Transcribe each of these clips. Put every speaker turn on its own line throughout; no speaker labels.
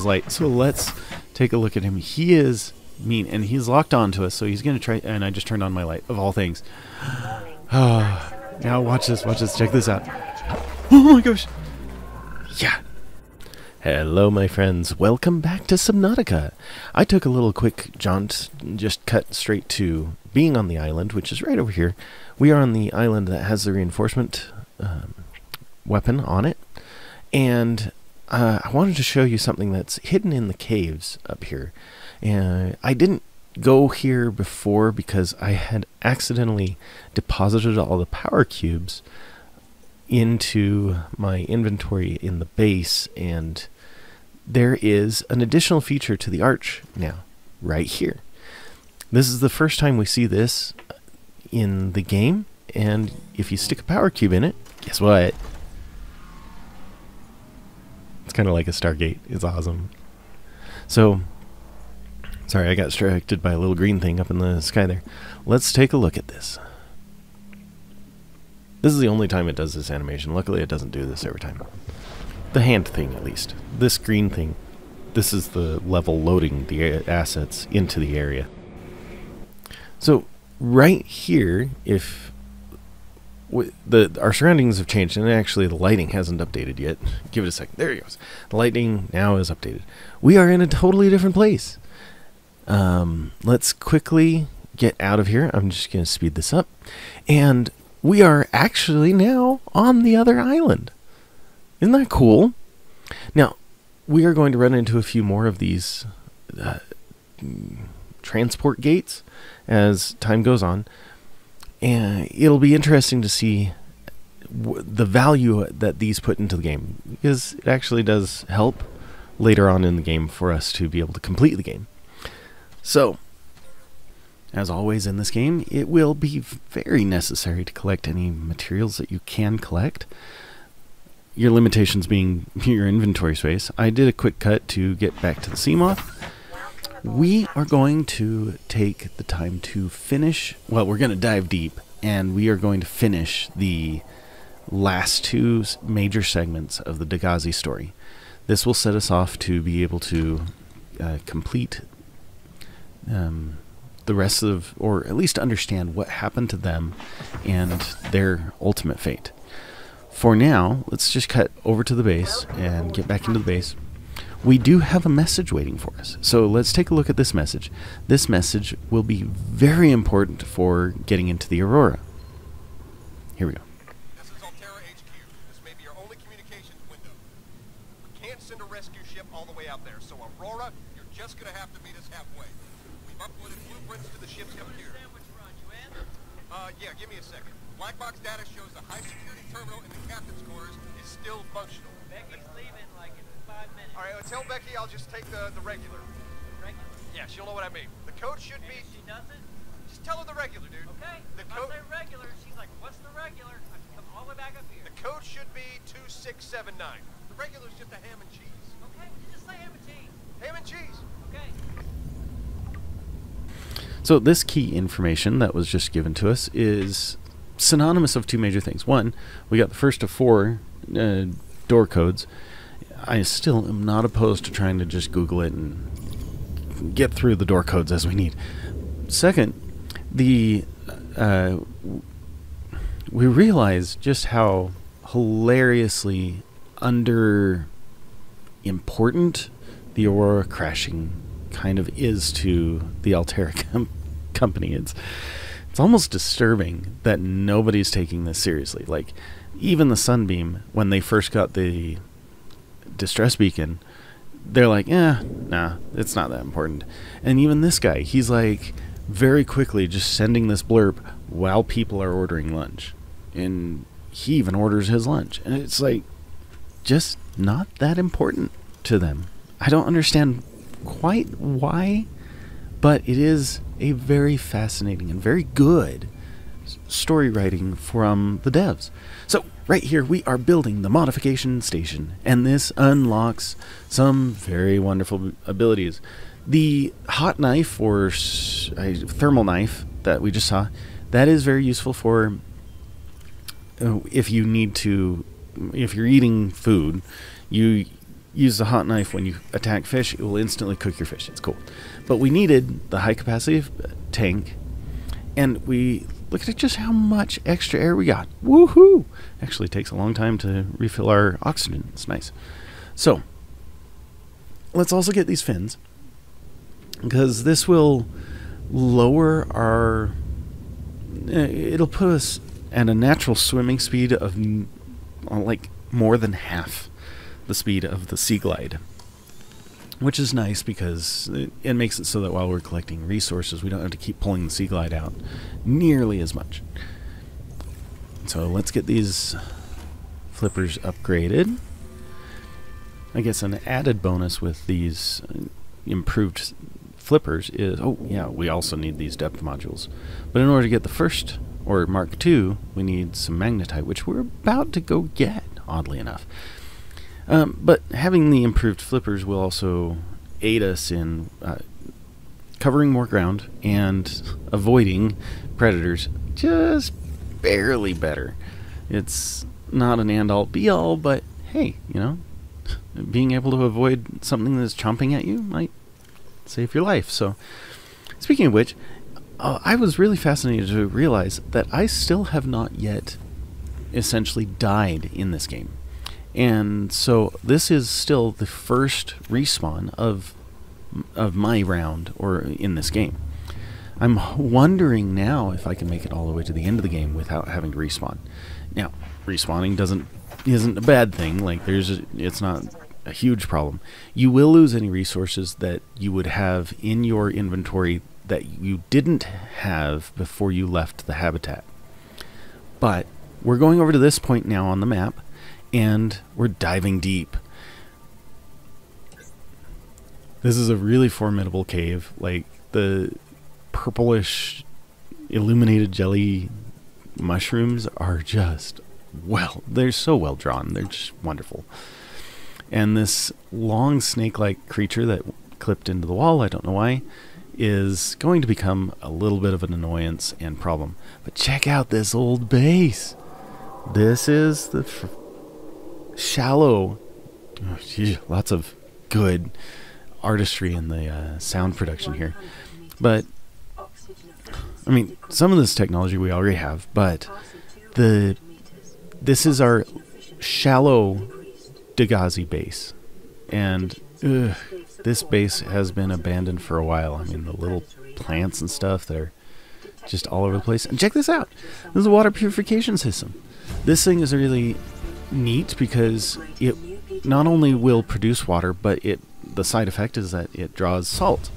light. So let's take a look at him. He is mean, and he's locked onto us, so he's going to try, and I just turned on my light, of all things. Now watch this, check this out. Oh my gosh. Yeah. Hello, my friends. Welcome back to Subnautica. I took a little quick jaunt, just cut straight to being on the island, which is right over here. We are on the island that has the reinforcement weapon on it, and I wanted to show you something that's hidden in the caves up here. And I didn't go here before because I had accidentally deposited all the power cubes into my inventory in the base, and there is an additional feature to the arch now, right here. This is the first time we see this in the game, and if you stick a power cube in it, guess what? It's kind of like a Stargate. It's awesome. So, sorry, I got distracted by a little green thing up in the sky there. Let's take a look at this. This is the only time it does this animation. Luckily, it doesn't do this every time. The hand thing, at least. This green thing. This is the level loading the assets into the area. So, right here, if our surroundings have changed, and actually the lighting hasn't updated yet. Give it a second. There it goes. The lighting now is updated. We are in a totally different place. Let's quickly get out of here. I'm just going to speed this up. And we are actually now on the other island. Isn't that cool? Now, we are going to run into a few more of these transport gates as time goes on. And it'll be interesting to see the value that these put into the game, because it actually does help later on in the game for us to be able to complete the game. So, as always in this game, it will be very necessary to collect any materials that you can collect. Your limitations being your inventory space. I did a quick cut to get back to the Seamoth. We are going to take the time to finish, well, we're going to dive deep, and we are going to finish the last two major segments of the Degasi story. This will set us off to be able to complete the rest of, or at least understand what happened to them and their ultimate fate. For now, let's just cut over to the base and get back into the base. We do have a message waiting for us. So let's take a look at this message. This message will be very important for getting into the Aurora. Here we go.
This is Altera HQ. This may be your only communications window. We can't send a rescue ship all the way out there, so Aurora, you're just going to have to meet us halfway. We've uploaded blueprints to the ships up here. Yeah, give me a second. Black box data shows the high security terminal in the captain's quarters is still functional.
Becky's leaving like in 5 minutes.
All right, tell Becky I'll just take the regular.
Regular?
Yeah, she'll know what I mean. The code should be...
If she doesn't?
Just tell her the regular, dude.
Okay.
The
If
code...
I say regular, she's like, what's the regular? I have to come all the way back up here.
The code should be 2679. The regular's just a ham and cheese.
Okay, you just say ham and cheese.
Ham and cheese.
Okay.
So this key information that was just given to us is synonymous of two major things. One, we got the first of 4 door codes. I still am not opposed to trying to just Google it and get through the door codes as we need. Second, we realize just how hilariously under important the Aurora crashing kind of is to the Altera company. It's almost disturbing that nobody's taking this seriously. Like, even the Sunbeam, when they first got the distress beacon, they're like, nah, it's not that important. And even this guy, he's like very quickly just sending this blurb while people are ordering lunch. And he even orders his lunch. And it's like, just not that important to them. I don't understand quite why, but it is a very fascinating and very good story writing from the devs. So right here we are building the modification station, and this unlocks some very wonderful abilities. The hot knife or thermal knife that we just saw, that is very useful for if you need to, if you're eating food, you use the hot knife when you attack fish, it will instantly cook your fish. It's cool. But we needed the high capacity tank, and we look at just how much extra air we got. Woohoo! Actually takes a long time to refill our oxygen. It's nice. So let's also get these fins, because this will lower our... it'll put us at a natural swimming speed of like more than half the speed of the Sea Glide, which is nice because it makes it so that while we're collecting resources, we don't have to keep pulling the Sea Glide out nearly as much. So let's get these flippers upgraded. I guess an added bonus with these improved flippers is, oh yeah, we also need these depth modules. But in order to get the first, or Mark II, we need some magnetite, which we're about to go get, oddly enough. But having the improved flippers will also aid us in covering more ground and avoiding predators just barely better. It's not an end-all be-all, but hey, you know, being able to avoid something that's chomping at you might save your life. So, speaking of which, I was really fascinated to realize that I still have not yet essentially died in this game. And so this is still the first respawn of my round, or in this game. I'm wondering now if I can make it all the way to the end of the game without having to respawn. Now, respawning isn't a bad thing. Like, it's not a huge problem. You will lose any resources that you would have in your inventory that you didn't have before you left the habitat. But we're going over to this point now on the map, and we're diving deep. This is a really formidable cave. Like, the purplish illuminated jelly mushrooms are just, well, they're so well drawn. They're just wonderful. And this long snake-like creature that clipped into the wall, I don't know why, is going to become a little bit of an annoyance and problem. But check out this old base. This is the shallow, oh, geez, lots of good artistry in the sound production here. But I mean, some of this technology we already have, but this is our shallow Degasi base, and this base has been abandoned for a while. I mean, the little plants and stuff, they're just all over the place. And check this out. This is a water purification system. This thing is really neat because it not only will produce water, but the side effect is that it draws salt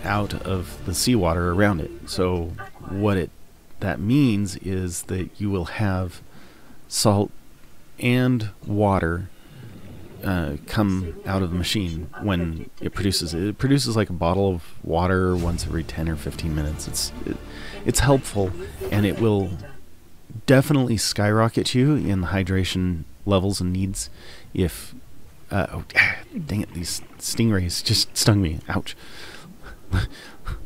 out of the seawater around it. So what that means is that you will have salt and water come out of the machine when it produces it. It produces like a bottle of water once every 10 or 15 minutes. It's helpful, and it will definitely skyrocket you in the hydration levels and needs if oh dang it, these stingrays just stung me. Ouch.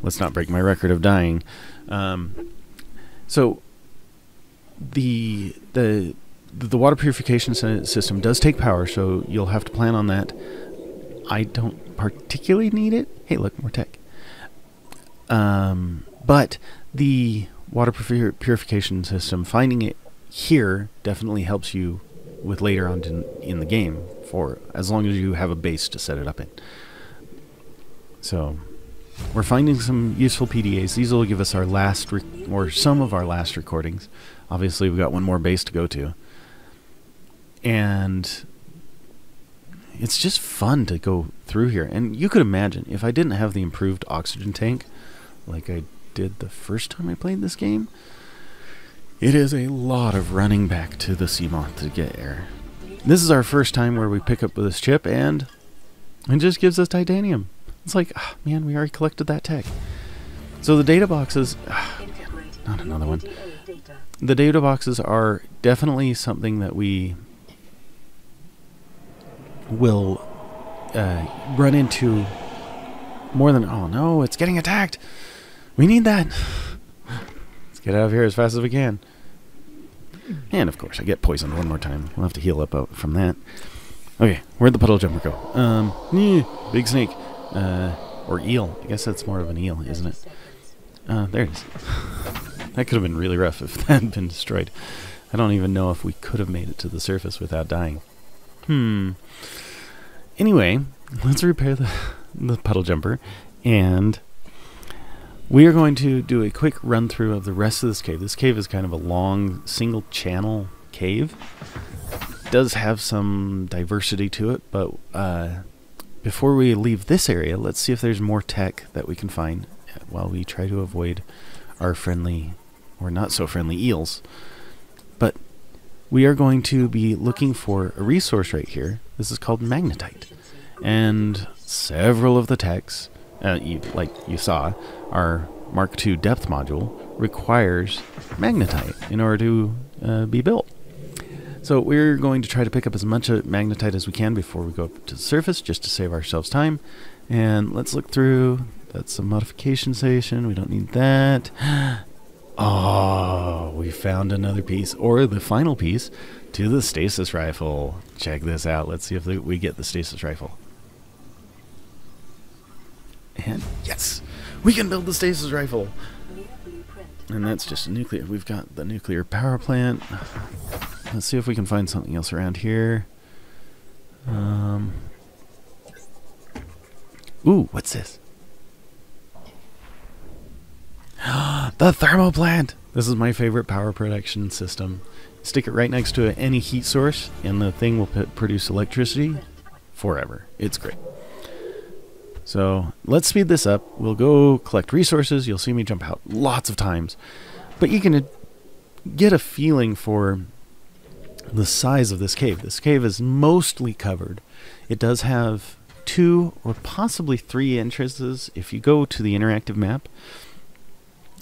Let's not break my record of dying. So the water purification system does take power, so you'll have to plan on that. I don't particularly need it. Hey, look, more tech. But the water purification system, finding it here definitely helps you with later on in the game, for as long as you have a base to set it up in. So we're finding some useful PDAs. These will give us our last, or some of our last recordings. Obviously, we've got one more base to go to. And it's just fun to go through here. And you could imagine, if I didn't have the improved oxygen tank, like I did the first time I played this game, it is a lot of running back to the Seamoth to get air. This is our first time where we pick up this chip, and it just gives us titanium. It's like, oh, man, we already collected that tech. So the data boxes, man, not another one. The data boxes are definitely something that we will run into more than, oh no, it's getting attacked. We need that. Let's get out of here as fast as we can. And of course, I get poisoned one more time. We'll have to heal up from that. Okay, where'd the puddle jumper go? Big snake. Or eel. I guess that's more of an eel, isn't it? There it is. That could have been really rough if that had been destroyed. I don't even know if we could have made it to the surface without dying. Anyway, let's repair the puddle jumper, and we are going to do a quick run through of the rest of this cave. This cave is kind of a long single channel cave. It does have some diversity to it, but before we leave this area, let's see if there's more tech that we can find while we try to avoid our friendly or not so friendly eels. But we are going to be looking for a resource right here. This is called magnetite, and several of the techs, like you saw, our Mark II depth module requires magnetite in order to be built. So we're going to try to pick up as much magnetite as we can before we go up to the surface, just to save ourselves time. And let's look through. That's a modification station. We don't need that. Oh, we found another piece, or the final piece, to the stasis rifle. Check this out. Let's see if we get the stasis rifle. And yes, we can build the stasis rifle. And that's just a nuclear. We've got the nuclear power plant. Let's see if we can find something else around here. Ooh, what's this? The thermal plant! This is my favorite power production system. Stick it right next to any heat source, and the thing will produce electricity forever. It's great. So let's speed this up. We'll go collect resources. You'll see me jump out lots of times. But you can get a feeling for the size of this cave. This cave is mostly covered. It does have 2 or possibly 3 entrances if you go to the interactive map.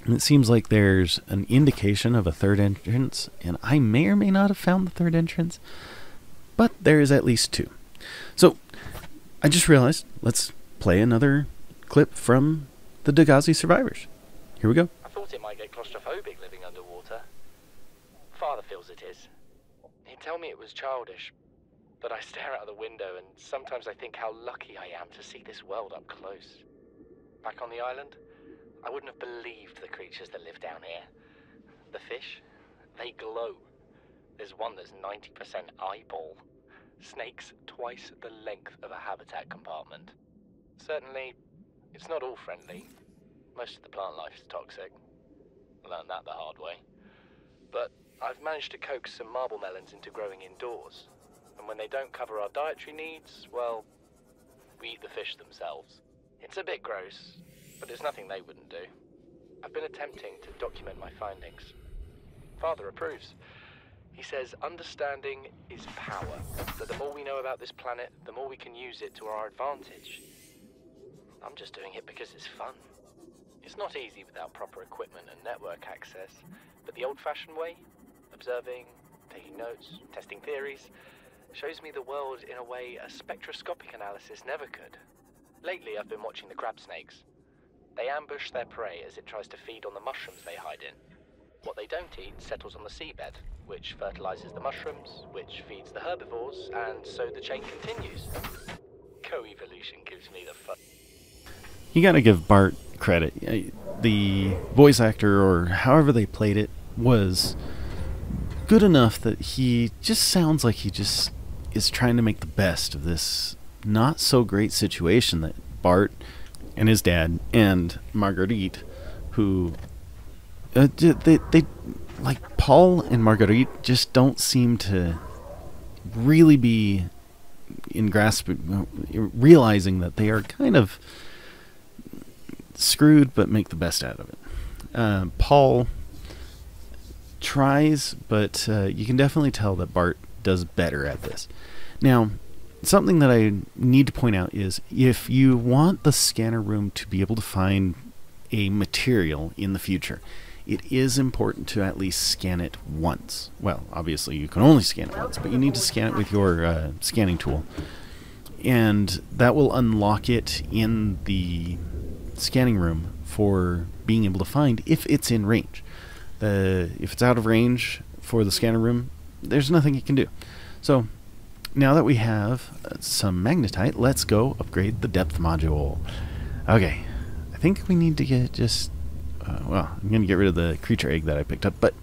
And it seems like there's an indication of a 3rd entrance, and I may or may not have found the 3rd entrance, but there is at least 2. So I just realized, let's play another clip from the Degasi survivors. Here we go.
I thought it might get claustrophobic living underwater. Father feels it is. He'd tell me it was childish, but I stare out of the window and sometimes I think how lucky I am to see this world up close. Back on the island, I wouldn't have believed the creatures that live down here. The fish, they glow. There's one that's 90% eyeball. Snakes twice the length of a habitat compartment. Certainly, it's not all friendly. Most of the plant life is toxic. Learned that the hard way. But I've managed to coax some marble melons into growing indoors. And when they don't cover our dietary needs, well, we eat the fish themselves. It's a bit gross, but there's nothing they wouldn't do. I've been attempting to document my findings. Father approves. He says understanding is power, that the more we know about this planet, the more we can use it to our advantage. I'm just doing it because it's fun. It's not easy without proper equipment and network access, but the old-fashioned way, observing, taking notes, testing theories, shows me the world in a way a spectroscopic analysis never could. Lately, I've been watching the crab snakes. They ambush their prey as it tries to feed on the mushrooms they hide in. What they don't eat settles on the seabed, which fertilizes the mushrooms, which feeds the herbivores, and so the chain continues. Co-evolution gives me the fun.
You gotta give Bart credit. The voice actor, or however they played it, was good enough that he just sounds like he just is trying to make the best of this not so great situation that Bart and his dad and Marguerit, who they like Paul and Marguerit just don't seem to really be in realizing that they are kind of screwed, but make the best out of it. Paul tries, but you can definitely tell that Bart does better at this. Now, something that I need to point out is if you want the scanner room to be able to find a material in the future, it is important to at least scan it once. Well, obviously you can only scan it once, but you need to scan it with your scanning tool. And that will unlock it in the scanning room for being able to find if it's in range. If it's out of range for the scanner room, there's nothing you can do. So now that we have some magnetite, let's go upgrade the depth module. Okay, I think we need to get just, well, I'm going to get rid of the creature egg that I picked up, but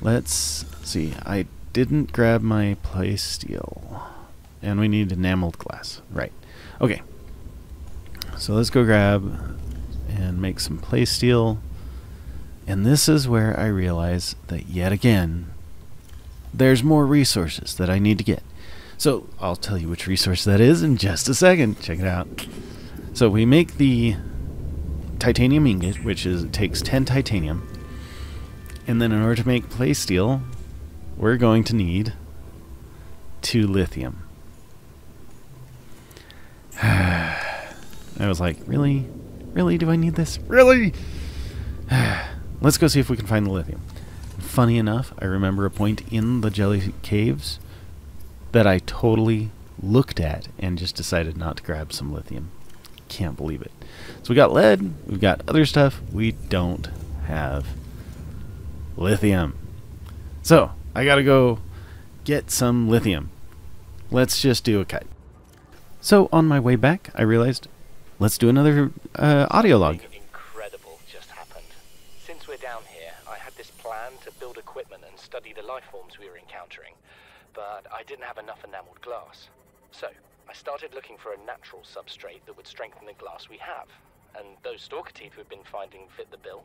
let's see. I didn't grab my play steel, and we need enameled glass. Right. Okay, so let's go grab and make some play steel, and this is where I realize that yet again, there's more resources that I need to get. So I'll tell you which resource that is in just a second. Check it out. So we make the titanium ingot, which takes 10 titanium. And then in order to make play steel, we're going to need 2 lithium. I was like, really? Really? Do I need this? Really? Let's go see if we can find the lithium. Funny enough, I remember a point in the jelly caves that I totally looked at and just decided not to grab some lithium. Can't believe it. So we got lead, we've got other stuff, we don't have lithium. So I gotta go get some lithium. Let's just do a cut. So on my way back, I realized, let's do another audio log.
Incredible just happened. Since we're down here, I had this plan to build equipment and study the life forms we were encountering. But I didn't have enough enameled glass. So, I started looking for a natural substrate that would strengthen the glass we have. And those stalker teeth we've been finding fit the bill.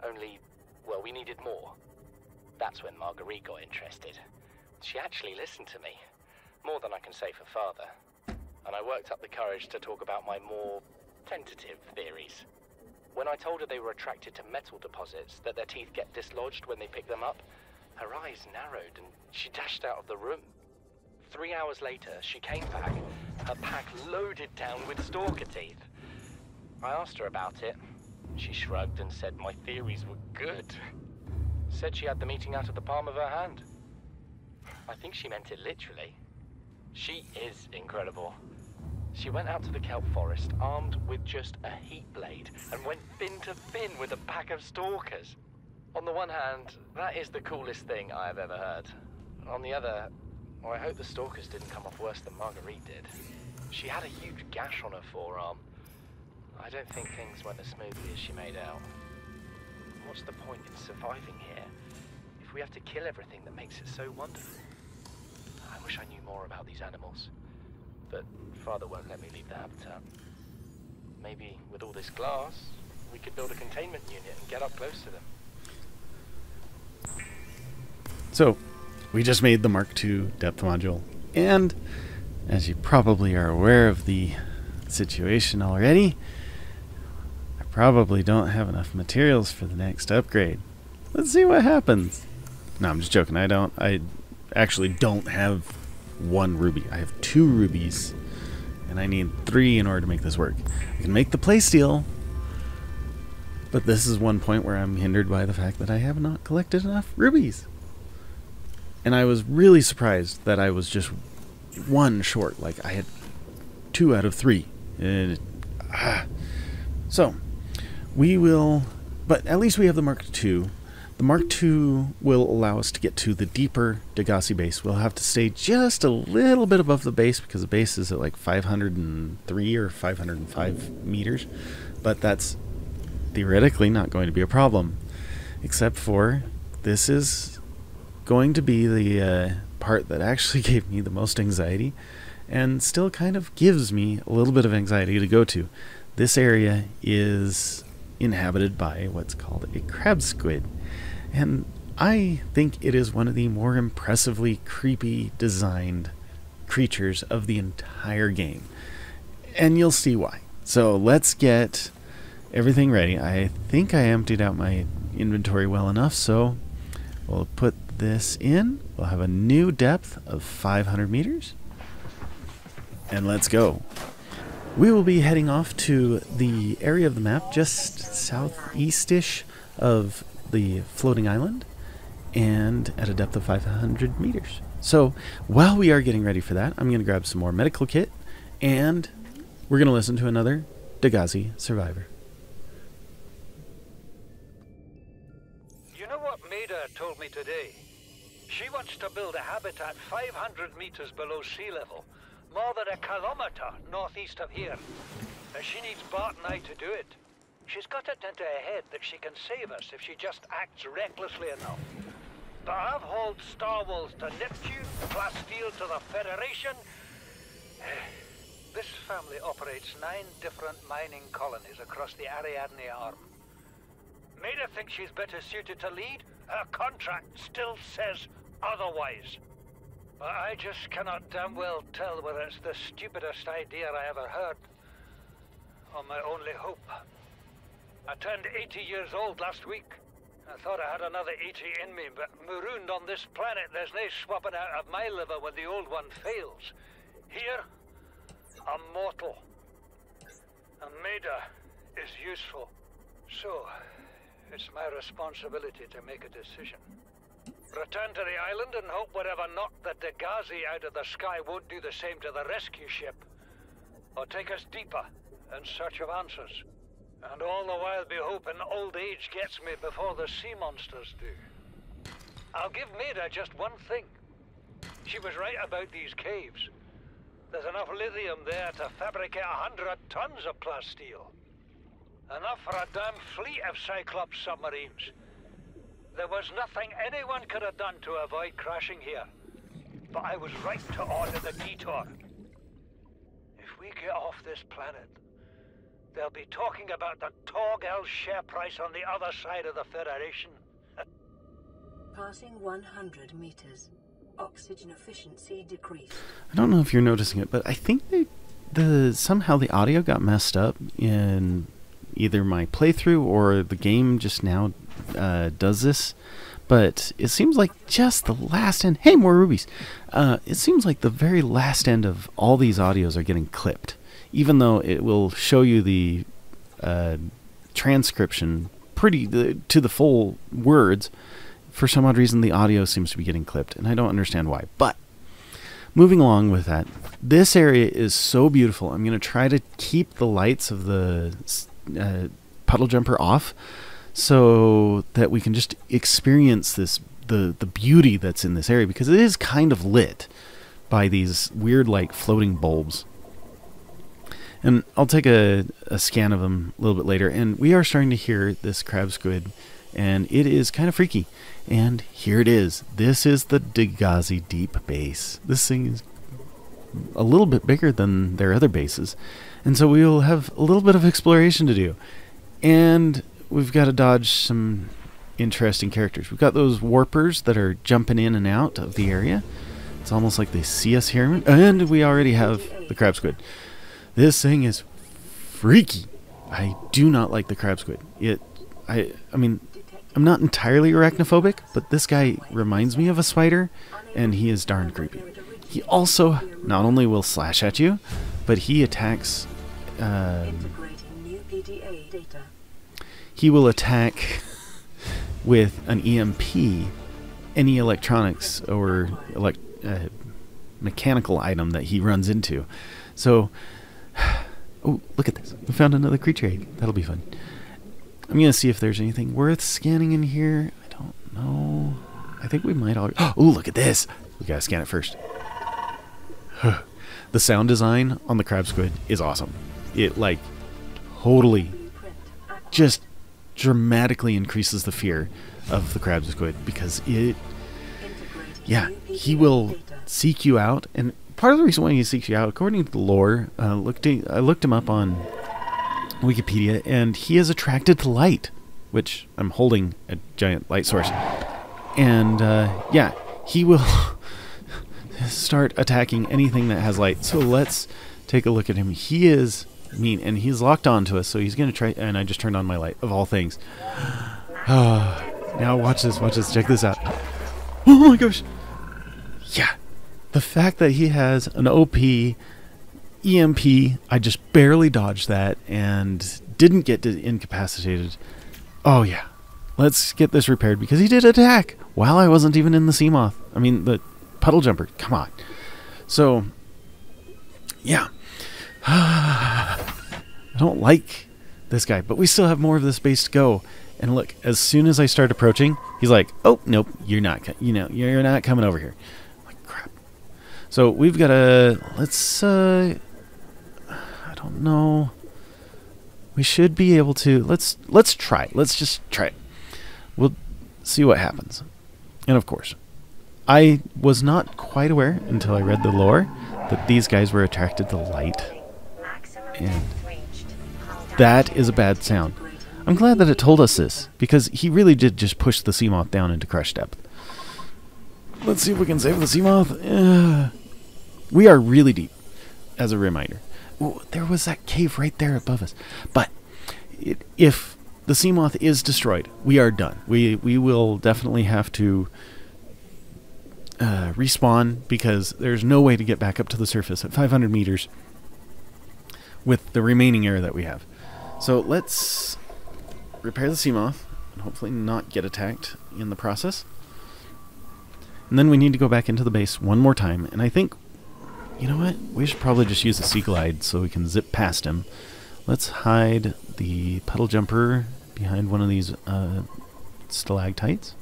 Only, well, we needed more. That's when Marguerit got interested. She actually listened to me. More than I can say for father. And I worked up the courage to talk about my more tentative theories. When I told her they were attracted to metal deposits, that their teeth get dislodged when they pick them up, her eyes narrowed and she dashed out of the room. 3 hours later, she came back, her pack loaded down with stalker teeth. I asked her about it. She shrugged and said my theories were good. Said she had the meeting out of the palm of her hand. I think she meant it literally. She is incredible. She went out to the kelp forest armed with just a heat blade and went fin to fin with a pack of stalkers. On the one hand, that is the coolest thing I have ever heard. On the other, well, I hope the stalkers didn't come off worse than Marguerite did. She had a huge gash on her forearm. I don't think things went as smoothly as she made out. What's the point in surviving here if we have to kill everything that makes it so wonderful? I wish I knew more about these animals, but Father won't let me leave the habitat. Maybe with all this glass, we could build a containment unit and get up close to them.
So, we just made the Mark II depth module, and as you probably are aware of the situation already, I probably don't have enough materials for the next upgrade. Let's see what happens. No, I'm just joking. I actually don't have 1 ruby. I have 2 rubies, and I need 3 in order to make this work. I can make the playsteel, but this is one point where I'm hindered by the fact that I have not collected enough rubies. And I was really surprised that I was just 1 short. Like, I had 2 out of 3. So, we will... But at least we have the Mark II. The Mark II will allow us to get to the deeper Degasi base. We'll have to stay just a little bit above the base because the base is at like 503 or 505 meters. But that's theoretically not going to be a problem. Except for this is going to be the part that actually gave me the most anxiety and still kind of gives me a little bit of anxiety to go to. This area is inhabited by what's called a crab squid, and I think it is one of the more impressively creepy designed creatures of the entire game, and you'll see why. So let's get everything ready. I think I emptied out my inventory well enough, so we'll put this in. We'll have a new depth of 500 meters. And let's go. We will be heading off to the area of the map just southeast-ish of the floating island and at a depth of 500 meters. So while we are getting ready for that, I'm going to grab some more medical kit and we're going to listen to another Degasi survivor.
You know what Maida told me today? She wants to build a habitat 500 meters below sea level, more than a kilometer northeast of here. And she needs Bart and I to do it. She's got it into her head that she can save us if she just acts recklessly enough. But I've hauled Star Wars to Neptune, Plasteel to the Federation. This family operates 9 different mining colonies across the Ariadne Arm. Maida thinks she's better suited to lead. Her contract still says otherwise. But I just cannot damn well tell whether it's the stupidest idea I ever heard, or my only hope. I turned 80 years old last week. I thought I had another 80 in me, but marooned on this planet, there's no swapping out of my liver when the old one fails. Here, I'm mortal. And Maida is useful. So, it's my responsibility to make a decision. Return to the island and hope whatever knocked the Degasi out of the sky won't do the same to the rescue ship. Or take us deeper in search of answers. And all the while be hoping old age gets me before the sea monsters do. I'll give Maida just one thing. She was right about these caves. There's enough lithium there to fabricate 100 tons of plasteel. Enough for a damn fleet of Cyclops submarines. There was nothing anyone could have done to avoid crashing here. But I was right to order the detour. If we get off this planet, they'll be talking about the Torgal share price on the other side of the Federation.
Passing 100 meters. Oxygen efficiency decreased.
I don't know if you're noticing it, but I think somehow the audio got messed up in either my playthrough or the game just now does this. But it seems like just the last end... Hey, more rubies! It seems like the very last end of all these audios are getting clipped. Even though it will show you the transcription to the full words, for some odd reason the audio seems to be getting clipped, and I don't understand why. But moving along with that, this area is so beautiful. I'm going to try to keep the lights of the Puddle Jumper off so that we can just experience the beauty that's in this area, because it is kind of lit by these weird like floating bulbs. And I'll take a scan of them a little bit later. And we are starting to hear this crab squid. And it is kind of freaky. And here it is. This is the Degasi deep base. This thing is a little bit bigger than their other bases. And so we will have a little bit of exploration to do. And we've got to dodge some interesting characters. We've got those warpers that are jumping in and out of the area. It's almost like they see us here. And we already have the crab squid. This thing is freaky. I do not like the crab squid. I mean, I'm not entirely arachnophobic, but this guy reminds me of a spider, and he is darn creepy. He also not only will slash at you, but he attacks... he will attack with an EMP any electronics or mechanical item that he runs into. So... Oh, look at this. We found another creature egg. That'll be fun. I'm going to see if there's anything worth scanning in here. I don't know. I think we might already... Oh, look at this. We got to scan it first. The sound design on the crab squid is awesome. It, like, totally just dramatically increases the fear of the crab squid, because it... Yeah, he will seek you out, and... Part of the reason why he seeks you out, according to the lore, I looked him up on Wikipedia, and he is attracted to light, which I'm holding a giant light source. And, yeah, he will start attacking anything that has light. So let's take a look at him. He is mean, and he's locked on to us, so he's going to try... And I just turned on my light, of all things. Now watch this, check this out. Oh my gosh! Yeah! The fact that he has an OP EMP, I just barely dodged that and didn't get incapacitated. Oh yeah, let's get this repaired, because he did attack while I wasn't even in the sea moth. I mean, the Puddle Jumper, come on. So, yeah. I don't like this guy, but we still have more of this base to go. And look, as soon as I start approaching, he's like, "Oh, nope, you're not. You're not coming over here." I'm like, crap. So we've got to. I don't know. We should be able to. Let's try it. Let's just try it. We'll see what happens. And of course, I was not quite aware until I read the lore that these guys were attracted to light. And that is a bad sound. I'm glad that it told us this, because he really did just push the Seamoth down into crush depth. Let's see if we can save the Seamoth. We are really deep, as a reminder. Ooh, there was that cave right there above us. But if the Seamoth is destroyed, we are done. We will definitely have to respawn, because there's no way to get back up to the surface at 500 meters with the remaining air that we have. So let's repair the Seamoth and hopefully not get attacked in the process. And then we need to go back into the base one more time. And I think, you know what? We should probably just use the Sea Glide so we can zip past him. Let's hide the Puddle Jumper behind one of these stalactites.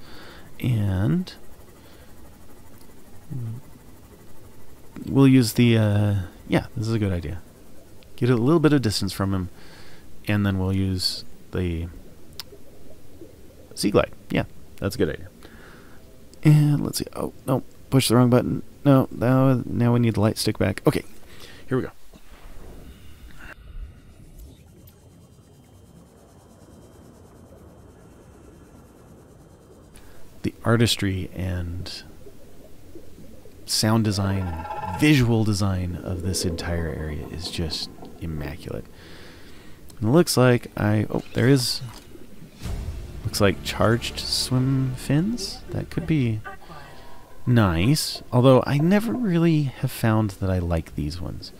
And we'll use the, yeah, this is a good idea. Get a little bit of distance from him, and then we'll use the Sea Glide. Yeah, that's a good idea. And let's see. Oh, no, push the wrong button. No, now we need the light stick back. Okay, here we go. The artistry and sound design and visual design of this entire area is just immaculate. And it looks like there is, looks like charged swim fins. That could be nice, although I never really have found that I like these ones.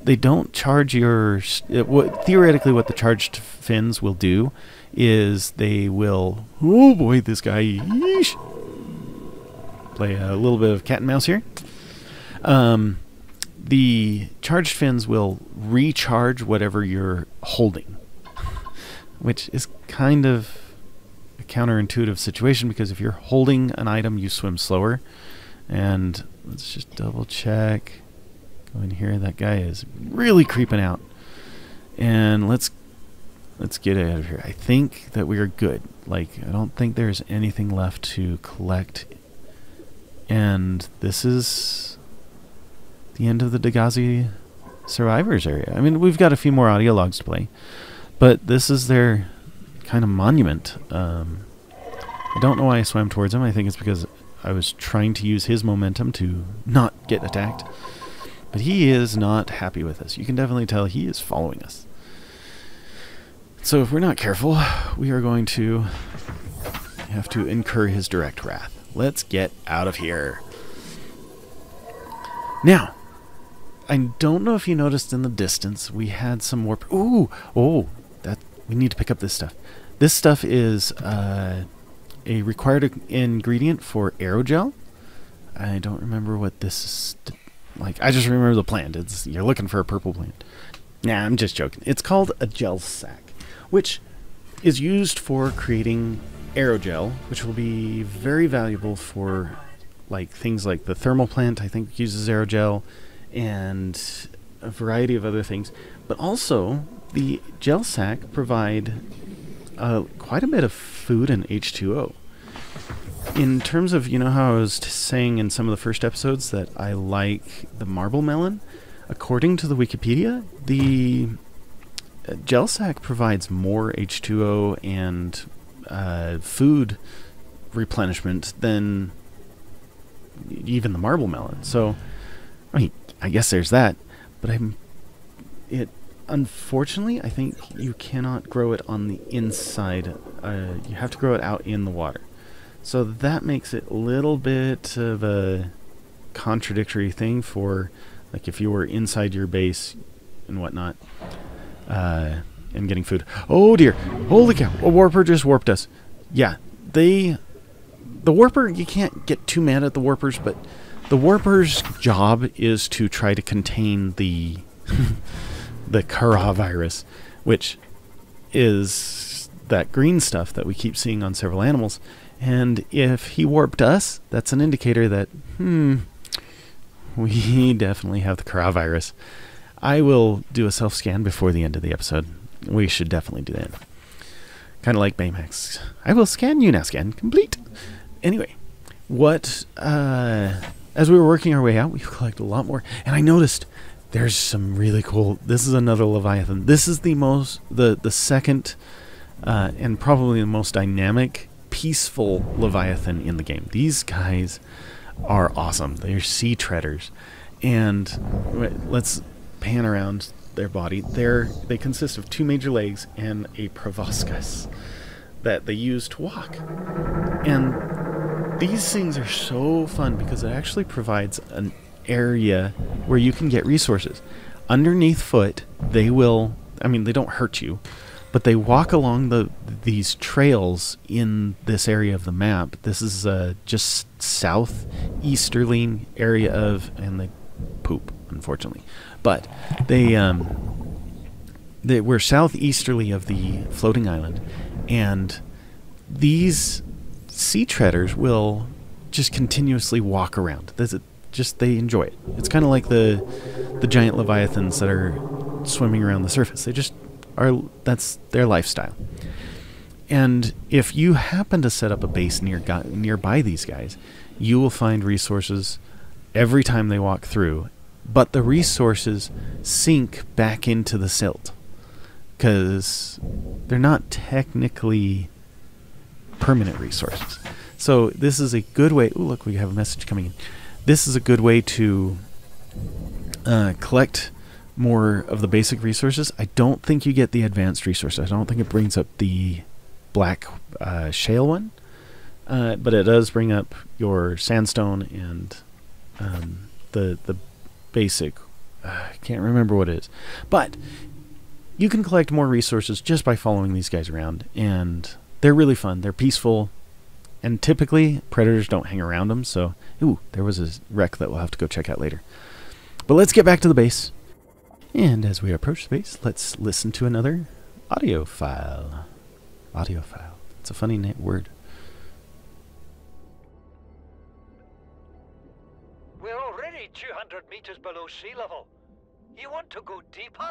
They don't charge your, theoretically what the charged fins will do is they will, oh boy, this guy, yeesh. Play a little bit of cat and mouse here. The charged fins will recharge whatever you're holding, which is kind of a counterintuitive situation, because if you're holding an item, you swim slower. And let's just double check. Go in here. That guy is really creeping out. And let's get out of here. I think that we are good. Like, I don't think there's anything left to collect. And this is the end of the Degasi Survivors area. I mean, we've got a few more audio logs to play, but this is their kind of monument. I don't know why I swam towards him. I think it's because I was trying to use his momentum to not get attacked. But he is not happy with us. You can definitely tell he is following us. So if we're not careful, we are going to have to incur his direct wrath. Let's get out of here. Now, I don't know if you noticed in the distance, we had some warp. Ooh! Oh, we need to pick up this stuff. This stuff is a required ingredient for aerogel. I don't remember what this is like. I just remember the plant. You're looking for a purple plant. Nah, I'm just joking. It's called a gel sac, which is used for creating aerogel, which will be very valuable for like things like the thermal plant, I think, uses aerogel, and a variety of other things. But also, the gel sac provide quite a bit of food and H2O. In terms of, you know how I was saying in some of the first episodes that I like the marble melon? According to the Wikipedia, the gel sac provides more H2O and food replenishment than even the marble melon. So, I mean, I guess there's that. But unfortunately, I think you cannot grow it on the inside. You have to grow it out in the water. So that makes it a little bit of a contradictory thing for, like, if you were inside your base and whatnot, and getting food. Oh dear! Holy cow! A warper just warped us. Yeah, the warper, you can't get too mad at the warpers, but the warper's job is to try to contain the the Kara virus, which is that green stuff that we keep seeing on several animals. And if he warped us, that's an indicator that, we definitely have the coronavirus. I will do a self-scan before the end of the episode. We should definitely do that. Kind of like Baymax. I will scan you now. Scan complete. Anyway, as we were working our way out, we collected a lot more. And I noticed there's some really cool... This is another Leviathan. This is the second and probably the most dynamic, peaceful Leviathan in the game. These guys are awesome. They're sea treaders. And let's pan around their body. They consist of 2 major legs and a proboscis that they use to walk. And these things are so fun because it actually provides an area where you can get resources. Underneath foot, they will, they don't hurt you, but they walk along these trails in this area of the map. This is just southeasterly area of, and they poop, unfortunately. But they were southeasterly of the floating island, and these sea treaders will just continuously walk around. They enjoy it. It's kind of like the giant leviathans that are swimming around the surface. They just are. That's their lifestyle. And if you happen to set up a base nearby these guys, you will find resources every time they walk through. But the resources sink back into the silt because they're not technically permanent resources. So this is a good way... Ooh, look, we have a message coming in. This is a good way to collect more of the basic resources. I don't think you get the advanced resources. I don't think it brings up the black shale one. But it does bring up your sandstone and the basic... I can't remember what it is. But you can collect more resources just by following these guys around. And they're really fun. They're peaceful. And typically, predators don't hang around them. So, ooh, there was a wreck that we'll have to go check out later. But let's get back to the base. And as we approach the base, let's listen to another audio file. Audio file. It's a funny word.
We're already 200 meters below sea level. You want to go deeper?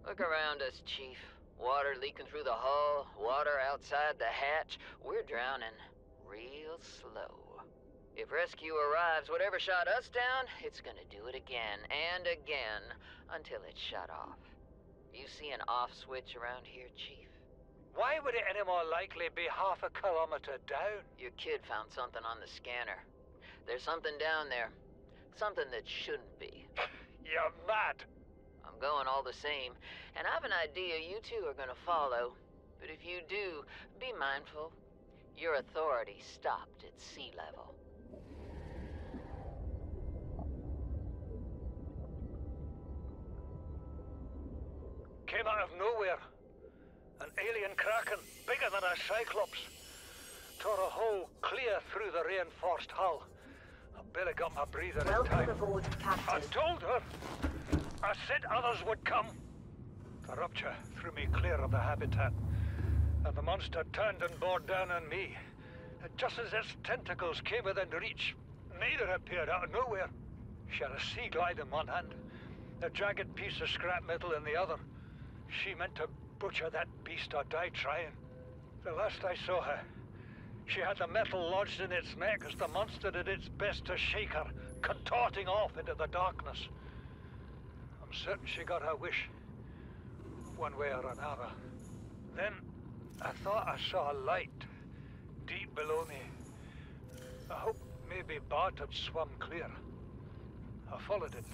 Look around us, Chief. Water leaking through the hull, water outside the hatch. We're drowning real slow. If rescue arrives, whatever shot us down, it's gonna do it again and again until it's shut off. You see an off switch around here, Chief?
Why would it any more likely be half a kilometer down?
Your kid found something on the scanner. There's something down there. Something that shouldn't be.
You're mad.
I'm going all the same, and I've an idea you two are gonna follow. But if you do, be mindful. Your authority stopped at sea level.
Came out of nowhere. An alien kraken, bigger than a cyclops. Tore a hole clear through the reinforced hull. I barely got my breather in
Welcome
time.
aboard, Captain.
I told her. I said others would come. The rupture threw me clear of the habitat, and the monster turned and bore down on me. And just as its tentacles came within reach, neither appeared out of nowhere. She had a sea glide in one hand, a jagged piece of scrap metal in the other. She meant to butcher that beast or die trying. The last I saw her, she had the metal lodged in its neck as the monster did its best to shake her, contorting off into the darkness. I'm certain she got her wish, one way or another. Then I thought I saw a light deep below me. I hoped maybe Bart had swum clear. I followed it.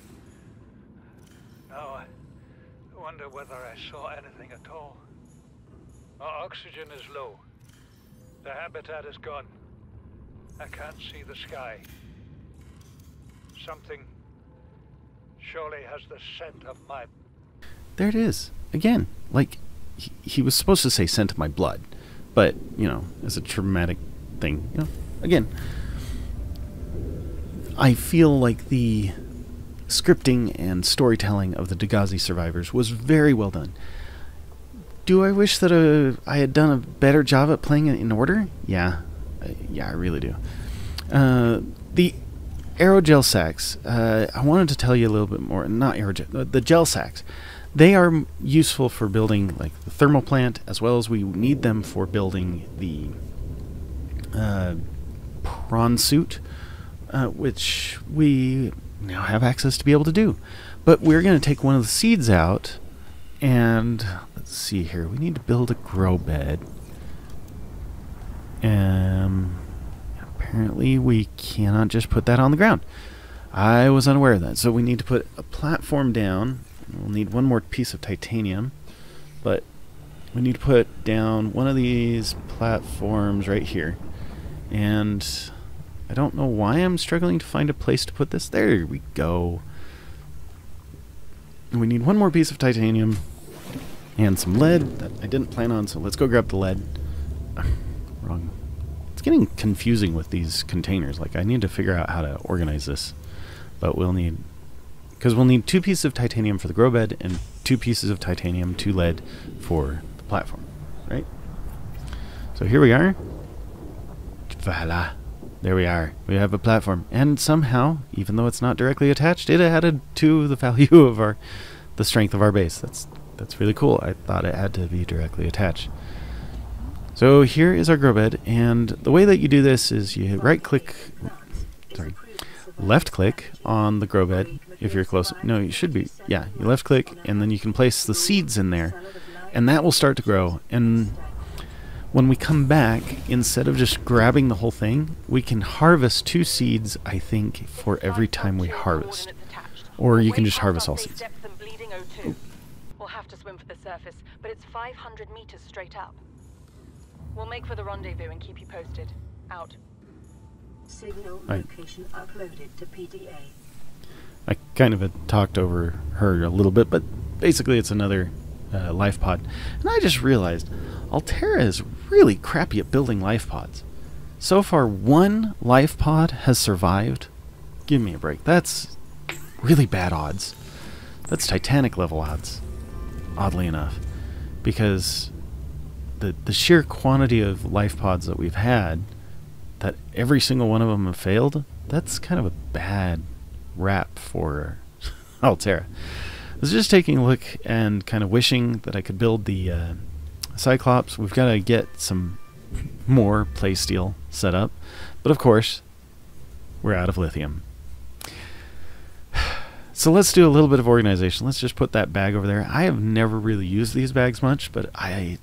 Now I wonder whether I saw anything at all. Our oxygen is low. The habitat is gone. I can't see the sky. Something surely has the scent of my...
There it is. Again, like, he was supposed to say scent of my blood. But, as a traumatic thing, again, I feel like the scripting and storytelling of the Degasi survivors was very well done. do I wish that I had done a better job at playing it in order? Yeah. Yeah, I really do. The aerogel sacks, I wanted to tell you a little bit more. Not aerogel, the gel sacks. They are useful for building like the thermal plant, as well as we need them for building the prawn suit, which we now have access to be able to do. But we're going to take one of the seeds out, and let's see here. We need to build a grow bed. Apparently we cannot just put that on the ground. I was unaware of that. So we need to put a platform down. We'll need one more piece of titanium, but we need to put down one of these platforms right here. And I don't know why I'm struggling to find a place to put this. There we go. And we need one more piece of titanium and some lead that I didn't plan on, so let's go grab the lead. Wrong. It's getting confusing with these containers. Like, I need to figure out how to organize this. But we'll need... because we'll need 2 pieces of titanium for the grow bed and 2 pieces of titanium, 2 lead for the platform. Right? So here we are. Voila. There we are. We have a platform. And somehow, even though it's not directly attached, it added to the value of the strength of our base. That's really cool. I thought it had to be directly attached. So here is our grow bed, and the way that you do this is you left click on the grow bed if you're close. No, you should be. Yeah, you left click, and then you can place the seeds in there, and that will start to grow. And when we come back, instead of just grabbing the whole thing, we can harvest 2 seeds, I think, for every time we harvest. Or you can just harvest all seeds.
We'll have to swim for the surface, but it's 500 meters straight up. We'll make for the rendezvous and keep you posted. Out. Signal location uploaded to PDA.
I kind of had talked over her a little bit, but basically it's another life pod. And I just realized Altera is really crappy at building life pods. So far, 1 life pod has survived. Give me a break. That's really bad odds. That's Titanic level odds, oddly enough, because the sheer quantity of life pods that we've had, that every single one of them have failed, that's kind of a bad rap for Altera. I was just taking a look and kind of wishing that I could build the Cyclops. We've got to get some more playsteel set up, but of course we're out of lithium. So let's do a little bit of organization. Let's just put that bag over there. I have never really used these bags much, but I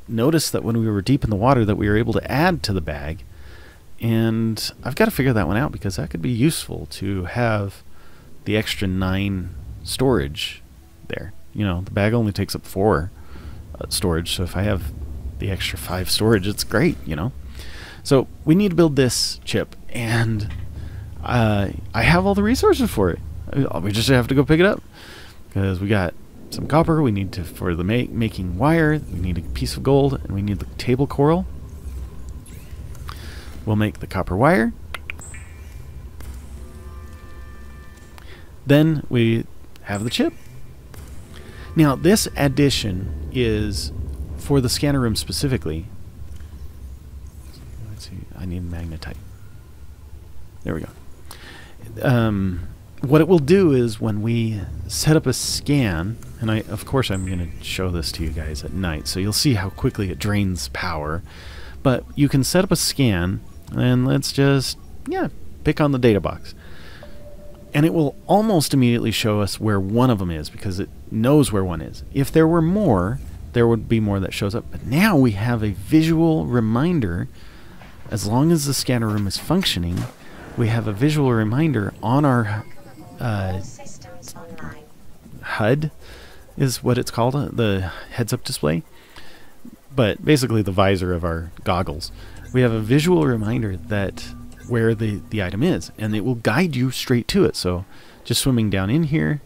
noticed that when we were deep in the water that we were able to add to the bag, and I've got to figure that one out, because that could be useful to have the extra 9 storage there. You know, the bag only takes up 4 storage, so if I have the extra 5 storage, it's great, you know. So we need to build this chip, and I have all the resources for it. We just have to go pick it up, because we got some copper. We need to, for the making wire, we need a piece of gold, and we need the table coral. We'll make the copper wire. Then we have the chip. Now this addition is for the scanner room specifically. Let's see, I need magnetite. There we go. What it will do is when we set up a scan, and of course I'm going to show this to you guys at night, so you'll see how quickly it drains power. But you can set up a scan, and let's just, pick on the data box. And it will almost immediately show us where one of them is, because it knows where one is. If there were more, there would be more that shows up. But now we have a visual reminder. As long as the scanner room is functioning, we have a visual reminder on our HUD, is what it's called, the heads-up display. But basically the visor of our goggles. We have a visual reminder that where the item is, and it will guide you straight to it. So just swimming down in here,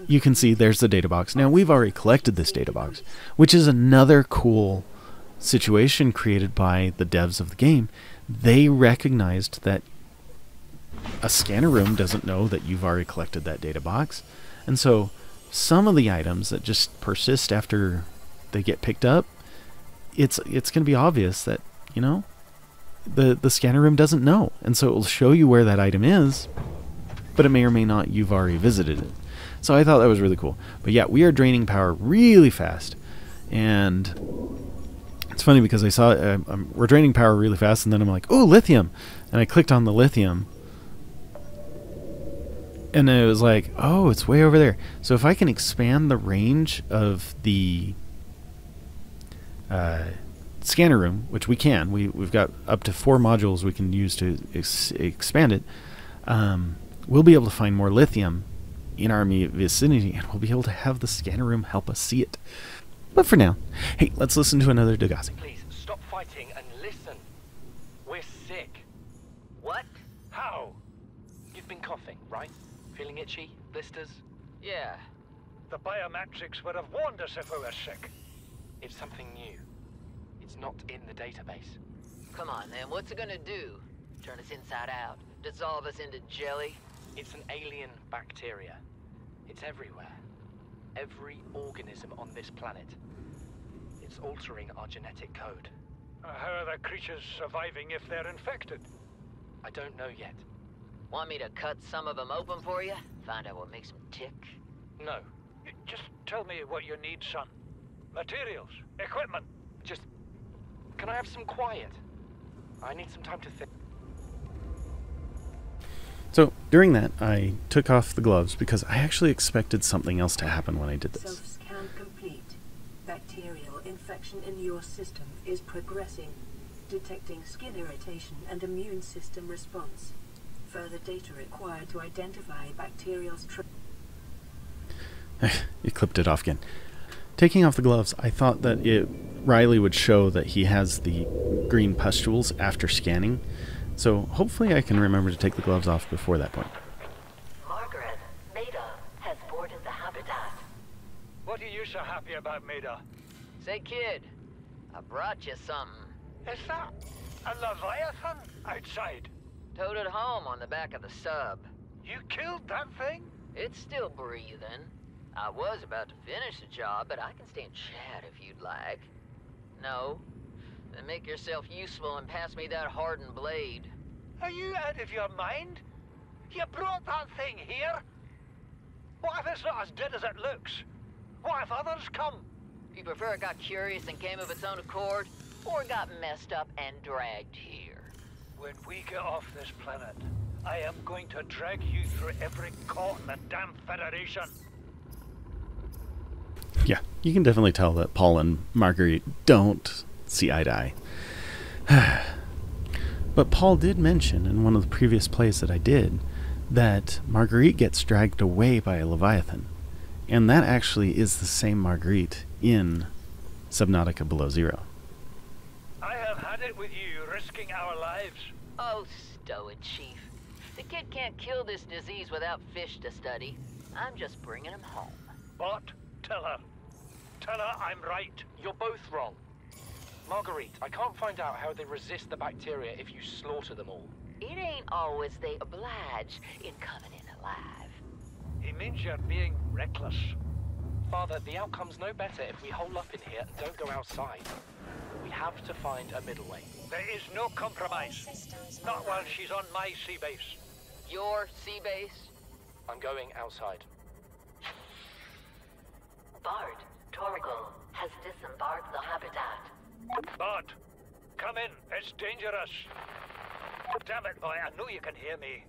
you can see there's the data box. Now we've already collected this data box, which is another cool situation created by the devs of the game. They recognized that a scanner room doesn't know that you've already collected that data box, and so some of the items that just persist after they get picked up, it's going to be obvious that, you know, the scanner room doesn't know. And so it will show you where that item is, but it may or may not, you've already visited it. So I thought that was really cool. But yeah, we are draining power really fast. And it's funny because I saw we're draining power really fast, and then I'm like, oh, lithium. And I clicked on the lithium. And it was like, oh, it's way over there. So if I can expand the range of the scanner room, which we can, we've got up to 4 modules we can use to expand it, we'll be able to find more lithium in our vicinity, and we'll be able to have the scanner room help us see it. But for now, hey, let's listen to another Degasi.
Please, stop fighting and listen. We're sick.
What?
How? You've been coughing, right? Feeling itchy? Blisters?
Yeah.
The biometrics would have warned us if we were sick.
It's something new. It's not in the database.
Come on, then. What's it gonna do? Turn us inside out? Dissolve us into jelly?
It's an alien bacteria. It's everywhere. Every organism on this planet. It's altering our genetic code.
How are the creatures surviving if they're infected?
I don't know yet.
Want me to cut some of them open for you? Find out what makes them tick?
No.
Just tell me what you need, son. Materials, equipment.
Just... Can I have some quiet? I need some time to think.
So during that, I took off the gloves because I actually expected something else to happen when I did this.
Self-scan complete. Bacterial infection in your system is progressing, detecting skin irritation and immune system response. Further data required to identify bacterial
You clipped it off again. Taking off the gloves, I thought that Riley would show that he has the green pustules after scanning. So hopefully I can remember to take the gloves off before that point.
Marguerit, Maida has boarded the habitat.
What are you so happy about, Maida?
Say, kid, I brought you something.
Is that a Leviathan outside?
Towed it home on the back of the sub.
You killed that thing?
It's still breathing. I was about to finish the job, but I can stay and chat if you'd like. No? Then make yourself useful and pass me that hardened blade.
Are you out of your mind? You brought that thing here? What if it's not as dead as it looks? What if others come?
You prefer it got curious and came of its own accord, or got messed up and dragged here?
When we get off this planet, I am going to drag you through every court in the damn Federation.
Yeah, you can definitely tell that Paul and Marguerite don't see eye to eye. But Paul did mention in one of the previous plays that I did that Marguerite gets dragged away by a Leviathan. And that actually is the same Marguerite in Subnautica Below Zero.
I have had it with you, risking our lives.
Oh, stow it, Chief. The kid can't kill this disease without fish to study. I'm just bringing him home.
Bart, tell her. Tell her I'm right.
You're both wrong. Marguerite, I can't find out how they resist the bacteria if you slaughter them all.
It ain't always they oblige in coming in alive.
He means you're being reckless.
Father, the outcome's no better if we hole up in here and don't go outside. We have to find a middle way.
There is no compromise. Not while she's on my sea base.
Your sea base?
I'm going outside.
Bart, Torgal has disembarked the habitat.
Bart, come in. It's dangerous. Damn it, boy. I know you can hear me.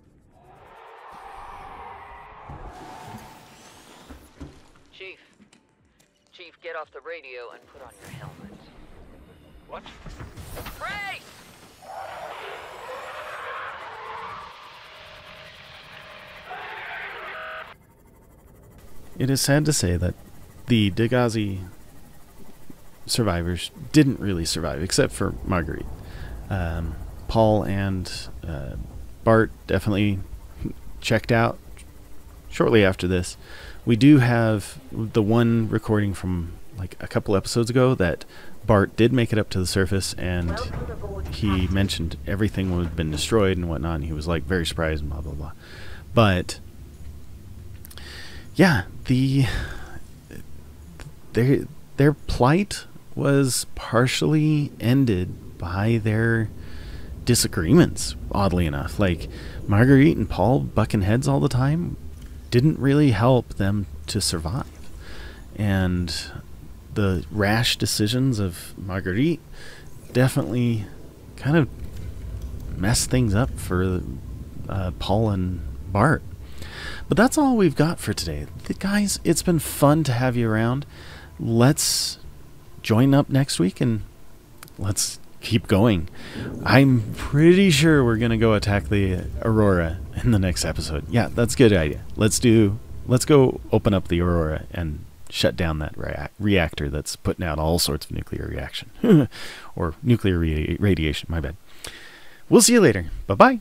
Chief, get off the radio and put on your helmet.
What?
Brace!
It is sad to say that the Degasi survivors didn't really survive, except for Marguerite. Paul and Bart definitely checked out shortly after this. We do have the one recording from like a couple episodes ago that Bart did make it up to the surface, and he mentioned everything had been destroyed and whatnot, and he was like very surprised and blah blah blah. But yeah, their plight was partially ended by their disagreements, oddly enough. Like, Marguerite and Paul bucking heads all the time didn't really help them to survive. And the rash decisions of Marguerite definitely kind of messed things up for Paul and Bart. But that's all we've got for today. Guys, it's been fun to have you around. Let's join up next week and let's keep going. I'm pretty sure we're going to go attack the Aurora in the next episode. Yeah, that's a good idea. Let's go open up the Aurora and shut down that reactor that's putting out all sorts of nuclear reaction. Or nuclear radiation, my bad. We'll see you later. Bye-bye.